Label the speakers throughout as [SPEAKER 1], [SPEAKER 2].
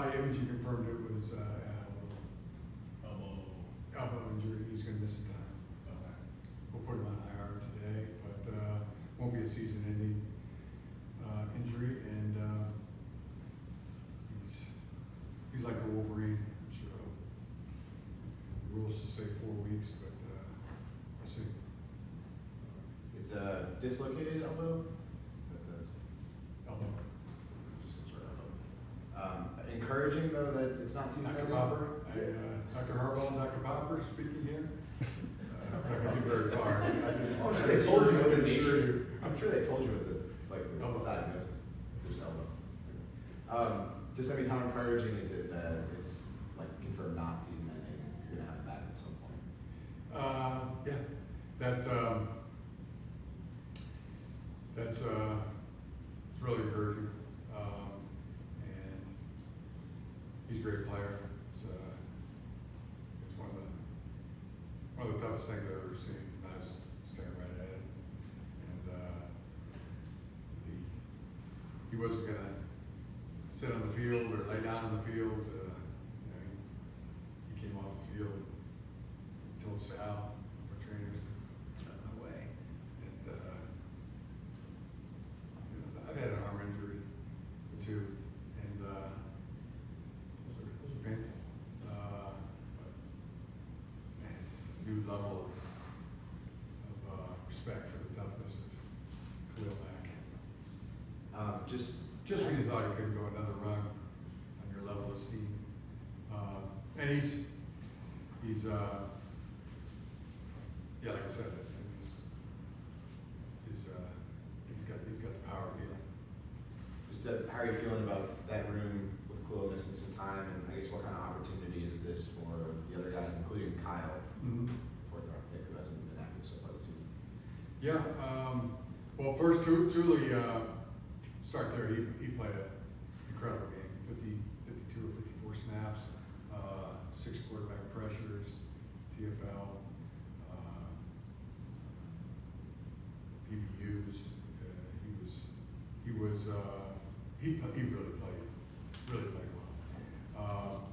[SPEAKER 1] Imaging confirmed it was
[SPEAKER 2] Elbow.
[SPEAKER 1] elbow injury. He's going to miss some time. We'll put him on IR today, but won't be a season-ending injury, and he's like a Wolverine. I'm sure the rules to say 4 weeks, but we'll see.
[SPEAKER 3] It's a dislocated elbow. Is that the
[SPEAKER 1] Elbow.
[SPEAKER 3] just some sort of elbow? Encouraging though that it's not season
[SPEAKER 1] Dr.
[SPEAKER 3] ending.
[SPEAKER 1] Popper, Dr. Harbaugh and Dr. Popper speaking here. I'm not going to get very far.
[SPEAKER 3] Oh, I'm sure they told you what the
[SPEAKER 1] Sure.
[SPEAKER 3] I'm sure they told you what the
[SPEAKER 1] Elbow.
[SPEAKER 3] diagnosis. There's no elbow. Just I mean, how encouraging is it that it's like confirmed not season ending and you're gonna have it back at some point?
[SPEAKER 1] Yeah, that's it's really encouraging, and he's a great player. It's one of the toughest things I've ever seen. I was staring right at it, and he wasn't gonna sit on the field or lay down on the field. He came off the field. He told Sal, our trainers, no way. And I've had an arm injury or two, and those are painful. But man, it's just a new level of respect for the toughness of Khalil Mack. Just when you thought he couldn't go another run on your level of steam, and he's yeah, like I said, he's got the power of healing.
[SPEAKER 3] Just how are you feeling about that room with Khalil missing some time, and I guess what kind of opportunity is this for the other guys, including Kyle, fourth round pick, who hasn't been active so far this season?
[SPEAKER 1] Yeah. Well, first, Thule start there. He played an incredible game. 52 or 54 snaps, 6 quarterback pressures, TFL, PBUs. He really played well.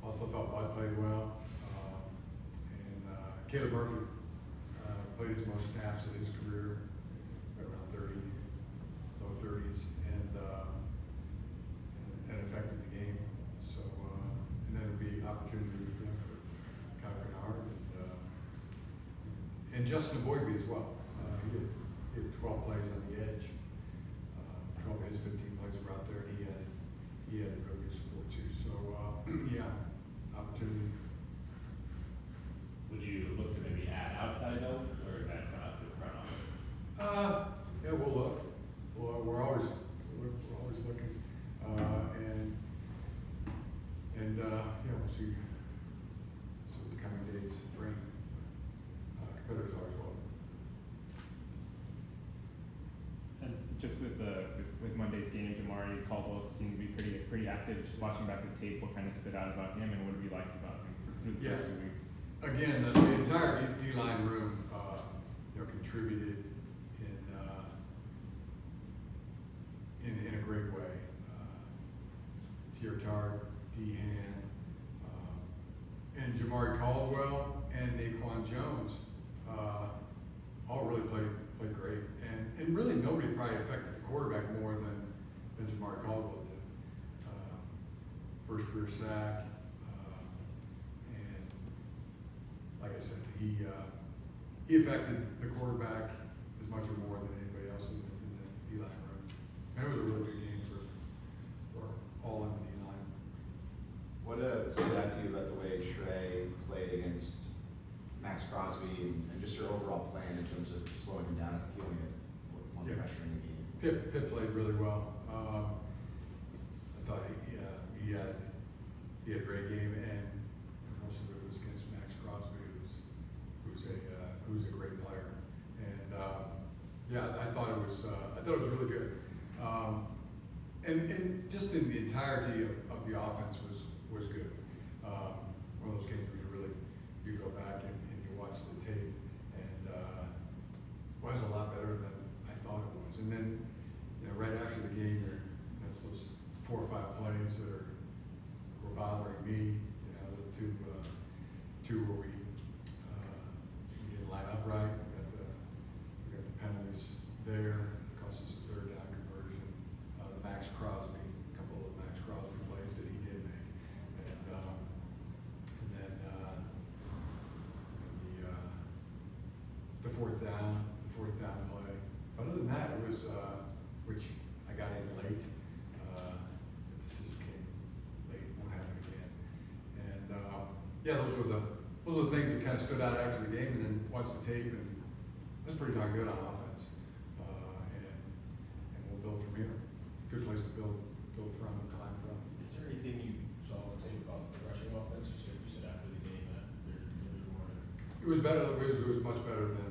[SPEAKER 1] Also thought Bud played well, and Caleb Murphy played his most snaps in his career, right around 30, low 30s, and affected the game. So, and then it'll be opportunity for Kyle Kennard and Justin Boydby as well. He had 12 plays on the edge. 12 of his 15 plays were out there, and he had real good support too. So, yeah, opportunity.
[SPEAKER 2] Would you look to maybe add outside though, or is that kind of the front office?
[SPEAKER 1] Yeah, we'll look. We're always looking, and we'll see what the coming days bring. Competitors always will.
[SPEAKER 4] And just with Monday's game, Jamari Caldwell seemed to be pretty active. Just watching back the tape, what kind of stood out about him, and what have you liked about him through the first 2 weeks?
[SPEAKER 1] Again, the entire D-line room, contributed in a great way. Tart, D-Hand, and Jamari Caldwell and Naquan Jones all really played great, and really nobody probably affected the quarterback more than Jamari Caldwell did. First career sack, and like I said, he affected the quarterback as much or more than anybody else in the D-line room. And it was a really good game for all in the D-line.
[SPEAKER 3] What stood out to you about the way Trey played against Max Crosby and just your overall plan in terms of slowing him down? I think he only had one pressure in the game.
[SPEAKER 1] Pitt played really well. I thought he had a great game, and most of it was against Max Crosby, who's a great player. And yeah, I thought it was really good. And just in the entirety of the offense was good. One of those games where you go back and you watch the tape, and it was a lot better than I thought it was. And then right after the game, that's those 4 or 5 plays that are bothering me, you know, the two where we didn't line up right. We got the penalties there, cost us a third down conversion. The Max Crosby, a couple of Max Crosby plays that he did make, and then the fourth down play. But other than that, it was which I got in late. The decision came late, won't happen again. And yeah, those were the things that kind of stood out after the game, and then watched the tape, and that's pretty darn good on offense. And we'll build from here. Good place to build from and climb from.
[SPEAKER 5] Is there anything you saw on tape about the rushing offense? You said after the game that they're more.
[SPEAKER 1] It was better. It was much better than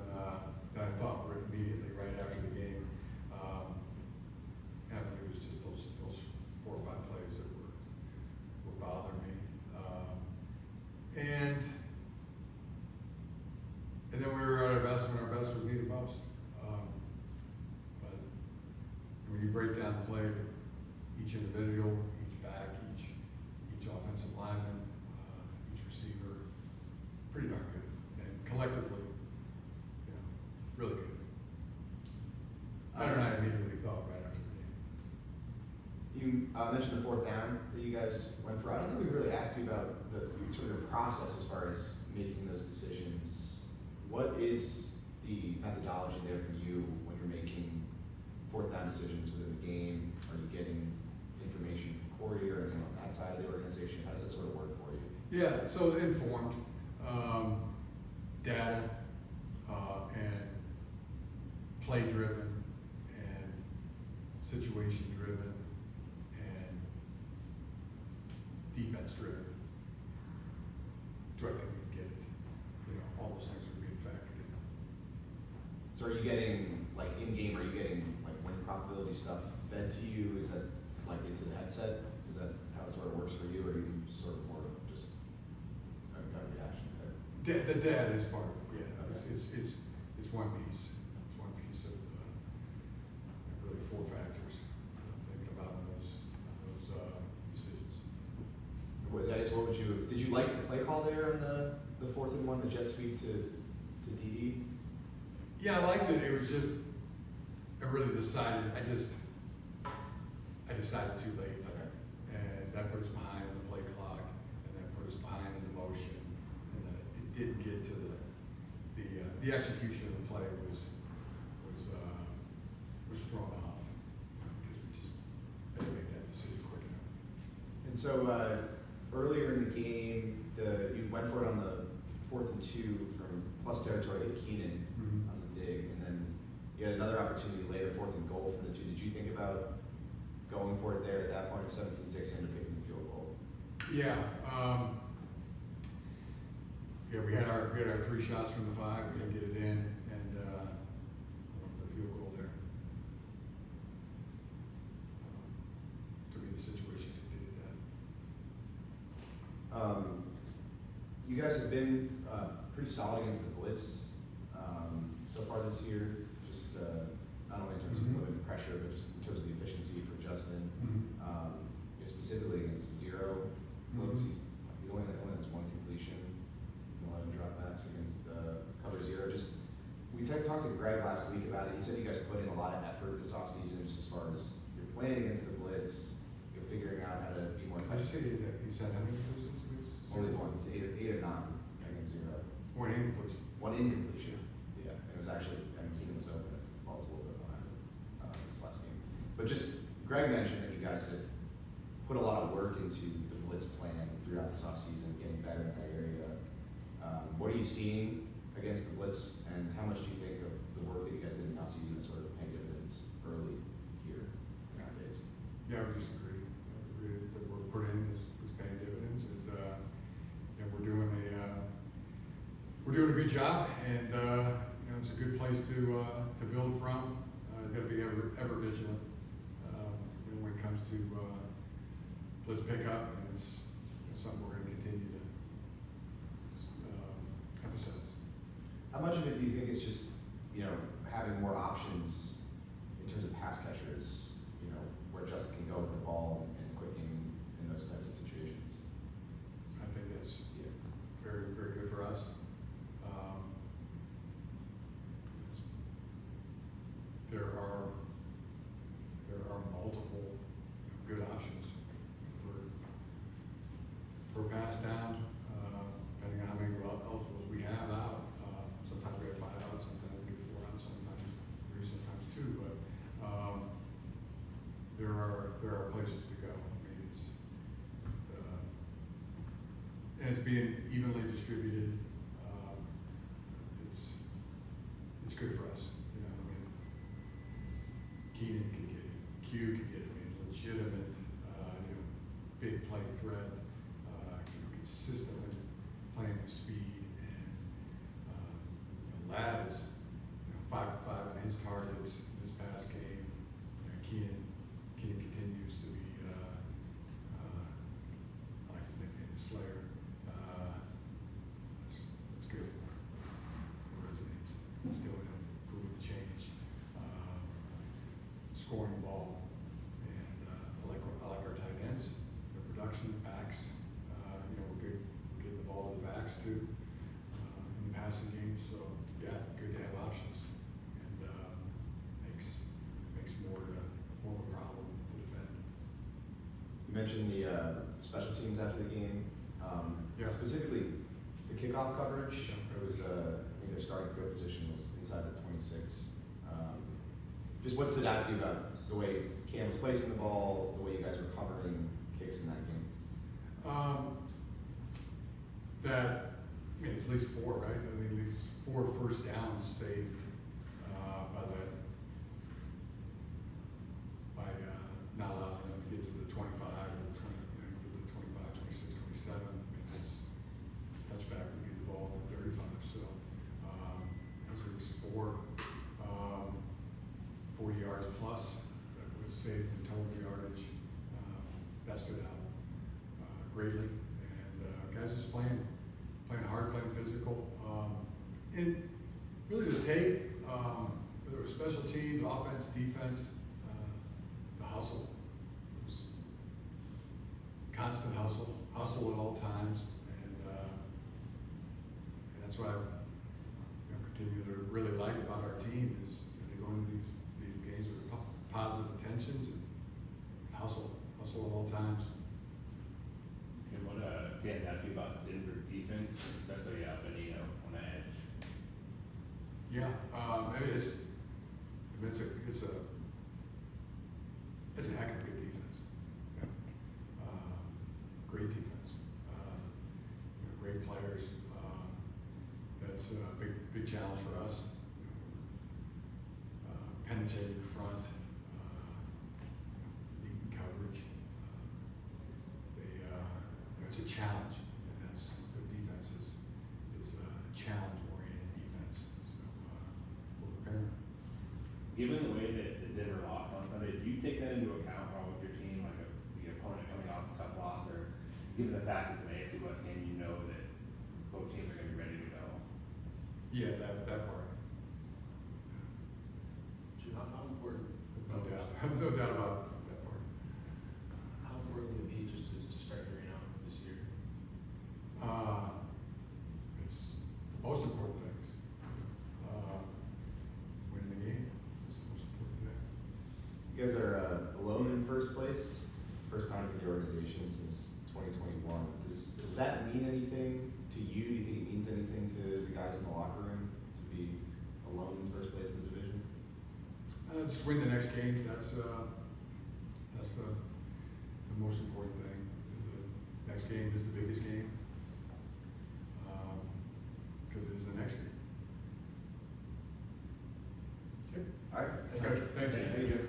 [SPEAKER 1] I thought. Immediately right after the game, and I believe it was just those 4 or 5 plays that were bothering me. And then we were at our best when our best was needed most. But when you break down the play, each individual, each back, each offensive lineman, each receiver, pretty darn good. And collectively, you know, really good. Better than I immediately thought right after the game.
[SPEAKER 3] You mentioned the fourth down that you guys went for. I don't think we really asked you about the sort of the process as far as making those decisions. What is the methodology there for you when you're making fourth down decisions within the game? Are you getting information from Corey or anyone on that side of the organization? How does that sort of work for you?
[SPEAKER 1] Yeah, so informed, data, and play driven, and situation driven, and defense driven. Do I think we can get it? You know, all those things are being factored in.
[SPEAKER 3] So are you getting, like in game, are you getting like win probability stuff fed to you? Is that like into the headset? Is that how it sort of works for you, or are you sort of more just a gut reaction there?
[SPEAKER 1] The data is part of it, yeah. It's one piece. It's one piece of really 4 factors I'm thinking about in those decisions.
[SPEAKER 3] I guess what would you, did you like the play call there on the 4th and 1, the jet sweep to DD?
[SPEAKER 1] Yeah, I liked it. It was just, I really decided, I decided too late.
[SPEAKER 3] Okay.
[SPEAKER 1] And that put us behind in the play clock, and that put us behind in the motion, and it didn't get to the execution of the play was thrown off, because we just had to make that decision quick enough.
[SPEAKER 3] And so earlier in the game, you went for it on the 4th and 2 from plus territory at Keenan on the dig, and then you had another opportunity later, 4th and goal from the 2. Did you think about going for it there at that point of 17-6 and kicking the field goal?
[SPEAKER 1] Yeah, we had our 3 shots from the 5. We didn't get it in, and the field goal there. To be the situation to do that.
[SPEAKER 3] You guys have been pretty solid against the blitz so far this year. Just not only in terms of putting pressure, but just in terms of the efficiency for Justin. Specifically against zero looks, he's only has 1 completion, 11 dropbacks against cover 0. Just we talked to Greg last week about it. He said you guys put in a lot of effort this offseason, just as far as you're playing against the blitz, you're figuring out how to be more
[SPEAKER 1] I just
[SPEAKER 3] effective.
[SPEAKER 1] say he's had how many completions?
[SPEAKER 3] Only 1. It's 8 or 9 against 0.
[SPEAKER 1] 1 incompletion.
[SPEAKER 3] 1 incompletion. Yeah, it was actually, I mean, Keenan was open. The ball was a little bit behind this last game. But just, Greg mentioned that you guys had put a lot of work into the blitz plan throughout this offseason, getting better in that area. What are you seeing against the blitz, and how much do you think of the work that you guys did in the offseason is sort of paying dividends early here nowadays?
[SPEAKER 1] Yeah, we just agree. The work put in is paying dividends, and we're doing a good job, and it's a good place to build from. Got to be ever vigilant when it comes to blitz pickup, and it's something we're going to continue to emphasize.
[SPEAKER 3] How much of it do you think is just, having more options in terms of pass catchers, where Justin can go with the ball and quick game in those types of situations?
[SPEAKER 1] options per pass down, depending on how many eligibles we have out. Sometimes we have 5 out, sometimes we have 4 out, sometimes 3, sometimes 2, but, there are places to go. I mean, and it's being evenly distributed. It's good for us, you know. I mean, Keenan can get it, Q can get it. I mean, legitimate, big play threat, consistently playing with speed, and Ladd is 5 for 5 on his targets in this past game. Keenan continues to be, I like his nickname, the Slayer. That's good. It resonates. Still improving the change, scoring the ball, and I like our tight ends, their production, backs. We're good. We're getting the ball to the backs too in the passing game. So yeah, good to have options, and makes more of a problem to defend.
[SPEAKER 3] You mentioned the special teams after the game.
[SPEAKER 1] Yeah.
[SPEAKER 3] Specifically, the kickoff coverage. It was I think their starting field position was inside the 26. Just what stood out to you about the way Cam was placing the ball, the way you guys were covering kicks in that game?
[SPEAKER 1] It's at least 4, right? I mean, at least 4 first downs saved by not allowing them to get to the 25 or the 20, get to 25, 26, 27. I mean, that's touchback would be the ball at the 35. So it's at least 4 40 yards plus that was saved in total yardage. That stood out greatly, and guys just playing hard, playing physical. And really the tape, whether it was special teams, offense, defense, the hustle. It was constant hustle at all times, and that's what I continue to really like about our team is they go into these games with positive intentions and hustle at all times.
[SPEAKER 2] And what Dan asked you about Denver defense, especially Benito on the edge.
[SPEAKER 1] Yeah, it's a heck of a good defense. Yeah. Great defense. Great players. That's a big challenge for us. Penetrating front, leading coverage. It's a challenge, and that's their defense is a challenge-oriented defense. So we're preparing.
[SPEAKER 2] Given the way that the Denver lost on Sunday, do you take that into account while with your team, like the opponent coming off a tough loss, or given the fact that it's an AFC West game, you know that both teams are going to be ready to go?
[SPEAKER 1] Yeah, that part.
[SPEAKER 5] How important?
[SPEAKER 1] No doubt about that part.
[SPEAKER 5] How important would it be just to start figuring out this year?
[SPEAKER 1] It's the most important things. Winning the game is the most important thing.
[SPEAKER 3] You guys are alone in first place. It's the first time for the organization since 2021. Does that mean anything to you? Do you think it means anything to the guys in the locker room to be alone in first place in the division?
[SPEAKER 1] Just win the next game. That's the most important thing. The next game is the biggest game because it is the next game.
[SPEAKER 3] All right.
[SPEAKER 1] Thanks.
[SPEAKER 3] Thank you.